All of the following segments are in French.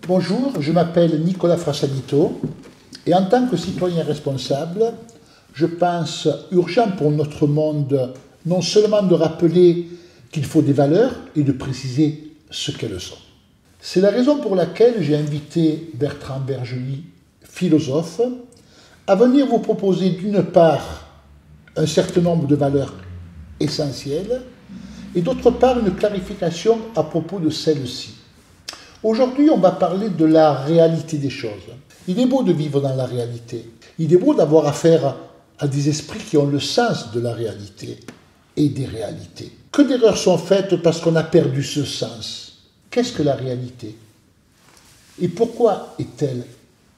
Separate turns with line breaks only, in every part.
Bonjour, je m'appelle Nicolas Frassanito et en tant que citoyen responsable, je pense urgent pour notre monde non seulement de rappeler qu'il faut des valeurs et de préciser ce qu'elles sont. C'est la raison pour laquelle j'ai invité Bertrand Bergely, philosophe, à venir vous proposer d'une part un certain nombre de valeurs essentielles et d'autre part une clarification à propos de celles-ci. Aujourd'hui, on va parler de la réalité des choses. Il est beau de vivre dans la réalité. Il est beau d'avoir affaire à des esprits qui ont le sens de la réalité et des réalités. Que d'erreurs sont faites parce qu'on a perdu ce sens. Qu'est-ce que la réalité? Et pourquoi est-elle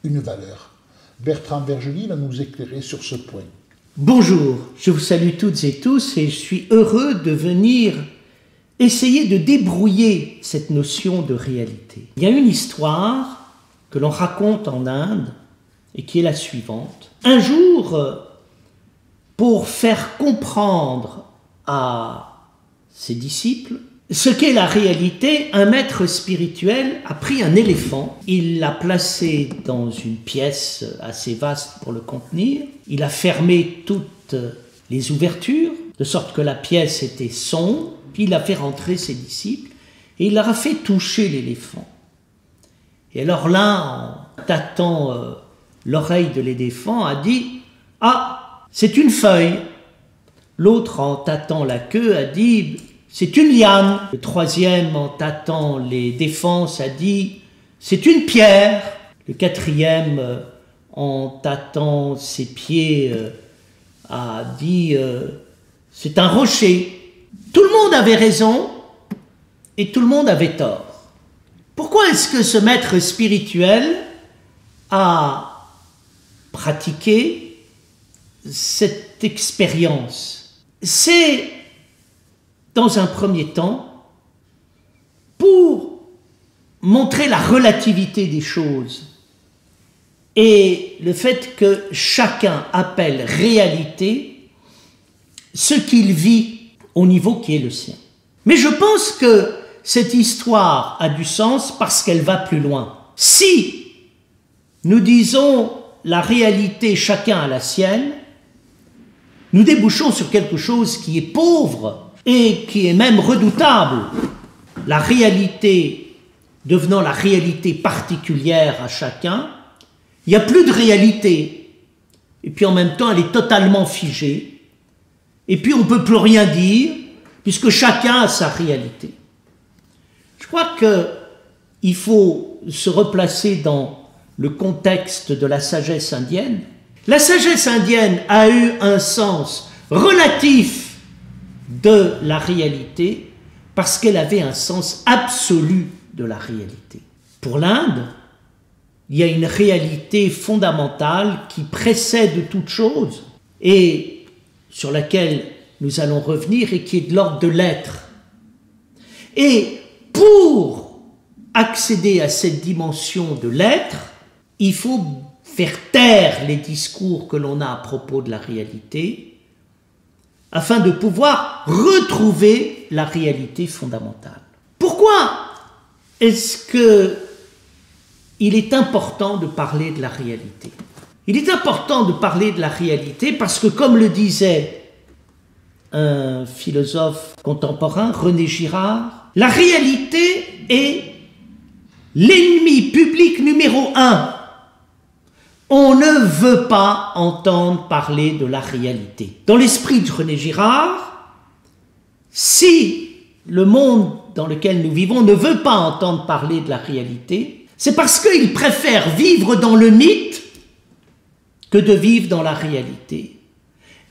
une valeur? Bertrand Bergely va nous éclairer sur ce point.
Bonjour, je vous salue toutes et tous et je suis heureux de venir essayer de débrouiller cette notion de réalité. Il y a une histoire que l'on raconte en Inde et qui est la suivante. Un jour, pour faire comprendre à ses disciples ce qu'est la réalité, un maître spirituel a pris un éléphant, il l'a placé dans une pièce assez vaste pour le contenir, il a fermé toutes les ouvertures, de sorte que la pièce était sombre, puis il a fait rentrer ses disciples et il leur a fait toucher l'éléphant. Et alors l'un, en tâtant l'oreille de l'éléphant, a dit « Ah, c'est une feuille !» L'autre, en tâtant la queue, a dit « C'est une liane !» Le troisième, en tâtant les défenses, a dit « C'est une pierre !» Le quatrième, en tâtant ses pieds, a dit « C'est un rocher !» Tout le monde avait raison et tout le monde avait tort. Pourquoi est-ce que ce maître spirituel a pratiqué cette expérience? C'est, dans un premier temps, pour montrer la relativité des choses et le fait que chacun appelle réalité ce qu'il vit au niveau qui est le sien. Mais je pense que cette histoire a du sens parce qu'elle va plus loin. Si nous disons la réalité, chacun a la sienne, nous débouchons sur quelque chose qui est pauvre et qui est même redoutable. La réalité devenant la réalité particulière à chacun, il n'y a plus de réalité. Et puis en même temps, elle est totalement figée. Et puis on ne peut plus rien dire, puisque chacun a sa réalité. Je crois qu'il faut se replacer dans le contexte de la sagesse indienne. La sagesse indienne a eu un sens relatif de la réalité, parce qu'elle avait un sens absolu de la réalité. Pour l'Inde, il y a une réalité fondamentale qui précède toute chose, et sur laquelle nous allons revenir et qui est de l'ordre de l'être. Et pour accéder à cette dimension de l'être, il faut faire taire les discours que l'on a à propos de la réalité afin de pouvoir retrouver la réalité fondamentale. Pourquoi est-ce qu'il est important de parler de la réalité? Il est important de parler de la réalité parce que, comme le disait un philosophe contemporain, René Girard, la réalité est l'ennemi public numéro 1. On ne veut pas entendre parler de la réalité. Dans l'esprit de René Girard, si le monde dans lequel nous vivons ne veut pas entendre parler de la réalité, c'est parce qu'il préfère vivre dans le mythe que de vivre dans la réalité.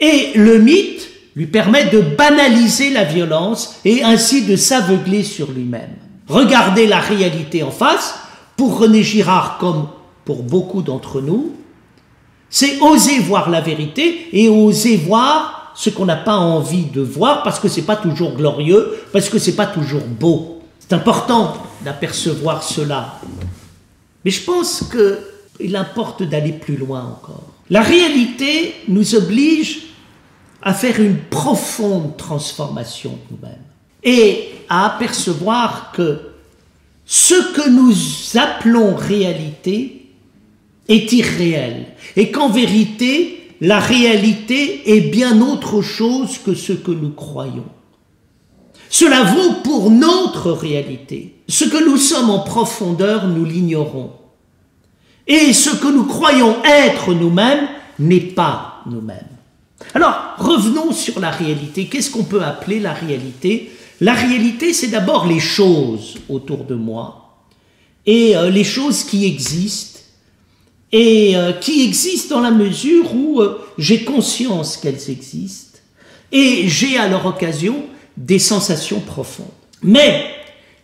Et le mythe lui permet de banaliser la violence et ainsi de s'aveugler sur lui-même. Regarder la réalité en face, pour René Girard comme pour beaucoup d'entre nous, c'est oser voir la vérité et oser voir ce qu'on n'a pas envie de voir parce que c'est pas toujours glorieux, parce que c'est pas toujours beau. C'est important d'apercevoir cela. Mais je pense qu'il importe d'aller plus loin encore. La réalité nous oblige à faire une profonde transformation de nous-mêmes et à apercevoir que ce que nous appelons réalité est irréel et qu'en vérité, la réalité est bien autre chose que ce que nous croyons. Cela vaut pour notre réalité. Ce que nous sommes en profondeur, nous l'ignorons. Et ce que nous croyons être nous-mêmes n'est pas nous-mêmes. Alors, revenons sur la réalité. Qu'est-ce qu'on peut appeler la réalité? La réalité, c'est d'abord les choses autour de moi et les choses qui existent et qui existent dans la mesure où j'ai conscience qu'elles existent et j'ai à leur occasion des sensations profondes. Mais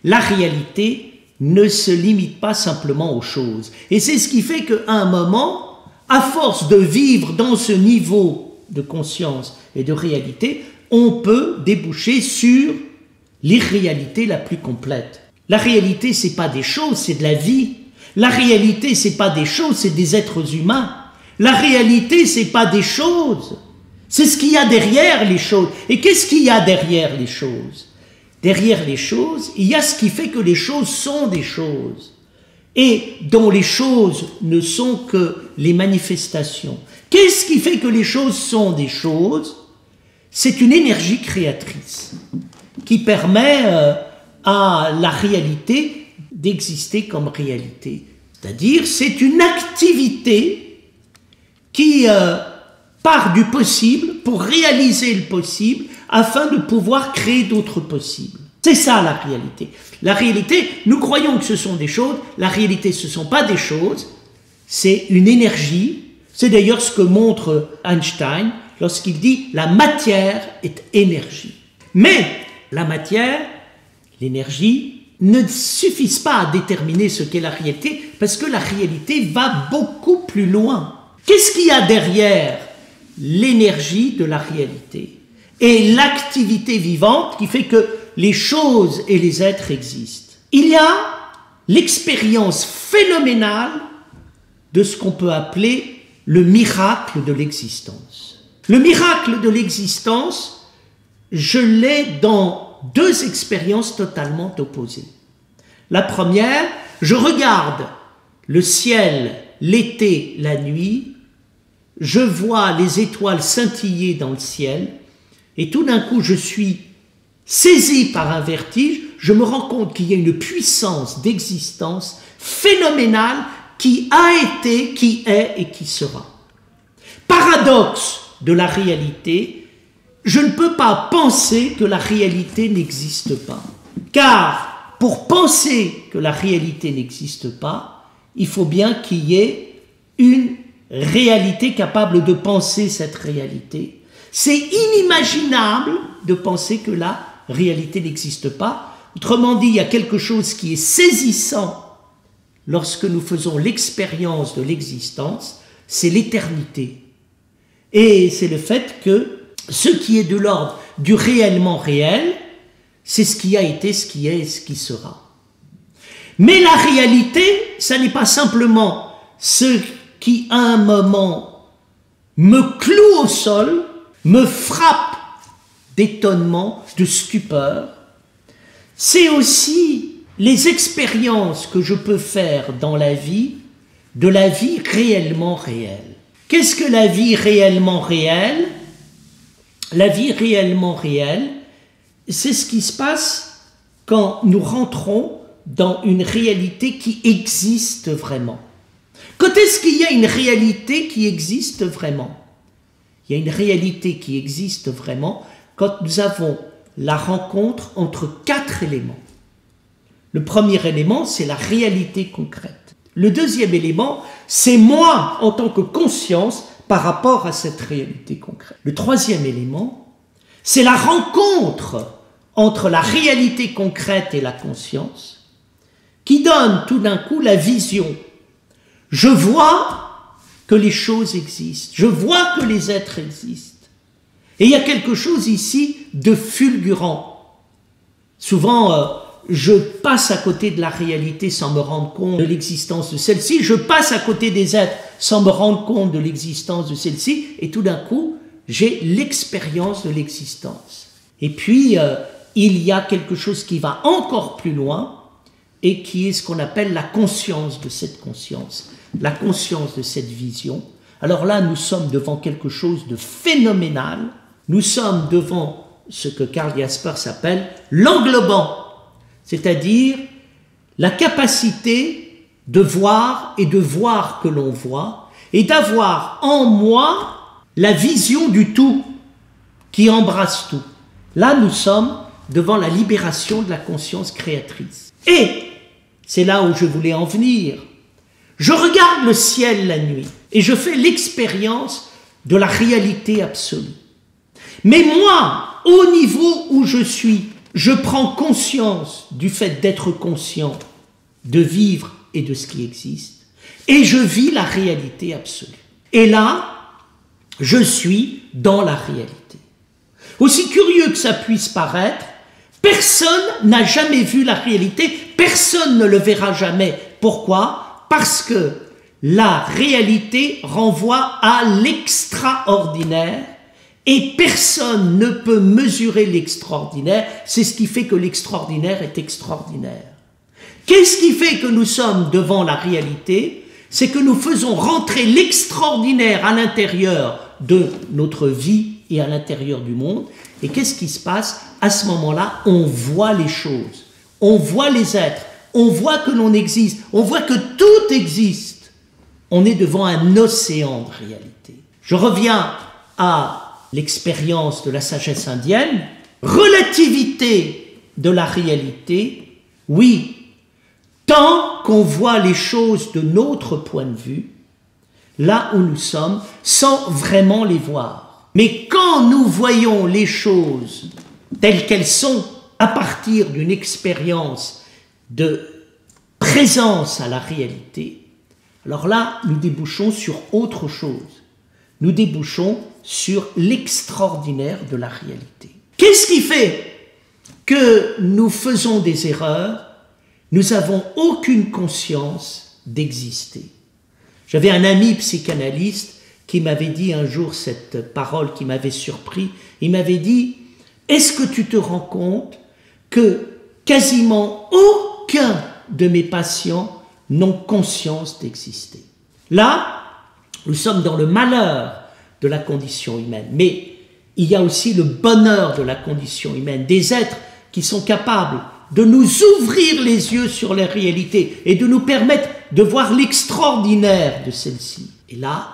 la réalité ne se limite pas simplement aux choses. Et c'est ce qui fait qu'à un moment, à force de vivre dans ce niveau de conscience et de réalité, on peut déboucher sur l'irréalité la plus complète. La réalité, c'est pas des choses, c'est de la vie. La réalité, c'est pas des choses, c'est des êtres humains. La réalité, c'est pas des choses. C'est ce qu'il y a derrière les choses. Et qu'est-ce qu'il y a derrière les choses? Derrière les choses, il y a ce qui fait que les choses sont des choses. Et dont les choses ne sont que les manifestations. Qu'est-ce qui fait que les choses sont des choses? C'est une énergie créatrice qui permet à la réalité d'exister comme réalité. C'est-à-dire, c'est une activité qui part du possible pour réaliser le possible afin de pouvoir créer d'autres possibles. C'est ça la réalité. La réalité, nous croyons que ce sont des choses, la réalité ce ne sont pas des choses, c'est une énergie. C'est d'ailleurs ce que montre Einstein lorsqu'il dit « la matière est énergie ». Mais la matière, l'énergie, ne suffisent pas à déterminer ce qu'est la réalité, parce que la réalité va beaucoup plus loin. Qu'est-ce qu'il y a derrière l'énergie de la réalité et l'activité vivante qui fait que les choses et les êtres existent? Il y a l'expérience phénoménale de ce qu'on peut appeler le miracle de l'existence. Le miracle de l'existence, je l'ai dans deux expériences totalement opposées. La première, je regarde le ciel l'été, la nuit, je vois les étoiles scintiller dans le ciel, et tout d'un coup je suis saisi par un vertige, je me rends compte qu'il y a une puissance d'existence phénoménale qui a été, qui est et qui sera. Paradoxe de la réalité, je ne peux pas penser que la réalité n'existe pas. Car pour penser que la réalité n'existe pas, il faut bien qu'il y ait une réalité capable de penser cette réalité. C'est inimaginable de penser que la réalité n'existe pas. Autrement dit, il y a quelque chose qui est saisissant lorsque nous faisons l'expérience de l'existence, c'est l'éternité. Et c'est le fait que ce qui est de l'ordre du réellement réel, c'est ce qui a été, ce qui est et ce qui sera. Mais la réalité, ça n'est pas simplement ce qui, à un moment, me cloue au sol, me frappe d'étonnement, de stupeur. C'est aussi les expériences que je peux faire dans la vie, de la vie réellement réelle. Qu'est-ce que la vie réellement réelle? La vie réellement réelle, c'est ce qui se passe quand nous rentrons dans une réalité qui existe vraiment. Quand est-ce qu'il y a une réalité qui existe vraiment? Il y a une réalité qui existe vraiment quand nous avons la rencontre entre 4 éléments. Le premier élément, c'est la réalité concrète. Le deuxième élément, c'est moi en tant que conscience par rapport à cette réalité concrète. Le troisième élément, c'est la rencontre entre la réalité concrète et la conscience qui donne tout d'un coup la vision. Je vois que les choses existent, je vois que les êtres existent. Et il y a quelque chose ici de fulgurant. Souvent, je passe à côté de la réalité sans me rendre compte de l'existence de celle-ci, je passe à côté des êtres sans me rendre compte de l'existence de celle-ci, et tout d'un coup, j'ai l'expérience de l'existence. Et puis, il y a quelque chose qui va encore plus loin, et qui est ce qu'on appelle la conscience de cette conscience, la conscience de cette vision. Alors là, nous sommes devant quelque chose de phénoménal, nous sommes devant ce que Karl Jaspers appelle l'englobant, c'est-à-dire la capacité de voir et de voir que l'on voit, et d'avoir en moi la vision du tout qui embrasse tout. Là, nous sommes devant la libération de la conscience créatrice. Et c'est là où je voulais en venir. Je regarde le ciel la nuit et je fais l'expérience de la réalité absolue. Mais moi, au niveau où je suis, je prends conscience du fait d'être conscient, de vivre et de ce qui existe, et je vis la réalité absolue. Et là, je suis dans la réalité. Aussi curieux que ça puisse paraître, personne n'a jamais vu la réalité, personne ne le verra jamais. Pourquoi? Parce que la réalité renvoie à l'extraordinaire et personne ne peut mesurer l'extraordinaire. C'est ce qui fait que l'extraordinaire est extraordinaire. Qu'est-ce qui fait que nous sommes devant la réalité? C'est que nous faisons rentrer l'extraordinaire à l'intérieur de notre vie et à l'intérieur du monde. Et qu'est-ce qui se passe? À ce moment-là, on voit les choses, on voit les êtres, on voit que l'on existe, on voit que tout existe. On est devant un océan de réalité. Je reviens à l'expérience de la sagesse indienne. Relativité de la réalité, oui, tant qu'on voit les choses de notre point de vue, là où nous sommes, sans vraiment les voir. Mais quand nous voyons les choses telles qu'elles sont, à partir d'une expérience de présence à la réalité, alors là, nous débouchons sur autre chose. Nous débouchons sur l'extraordinaire de la réalité. Qu'est-ce qui fait que nous faisons des erreurs? Nous n'avons aucune conscience d'exister. J'avais un ami psychanalyste qui m'avait dit un jour cette parole qui m'avait surpris. Il m'avait dit « Est-ce que tu te rends compte que quasiment aucun de mes patients n'ont conscience d'exister ?» Là, nous sommes dans le malheur de la condition humaine, mais il y a aussi le bonheur de la condition humaine, des êtres qui sont capables de nous ouvrir les yeux sur la réalité et de nous permettre de voir l'extraordinaire de celle-ci. Et là,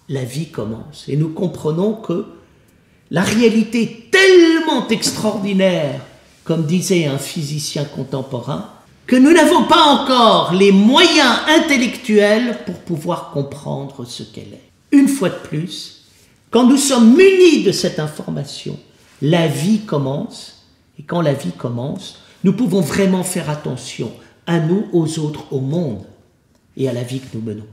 la vie commence et nous comprenons que la réalité est tellement extraordinaire, comme disait un physicien contemporain, que nous n'avons pas encore les moyens intellectuels pour pouvoir comprendre ce qu'elle est. Une fois de plus, quand nous sommes munis de cette information, la vie commence, et quand la vie commence, nous pouvons vraiment faire attention à nous, aux autres, au monde et à la vie que nous menons.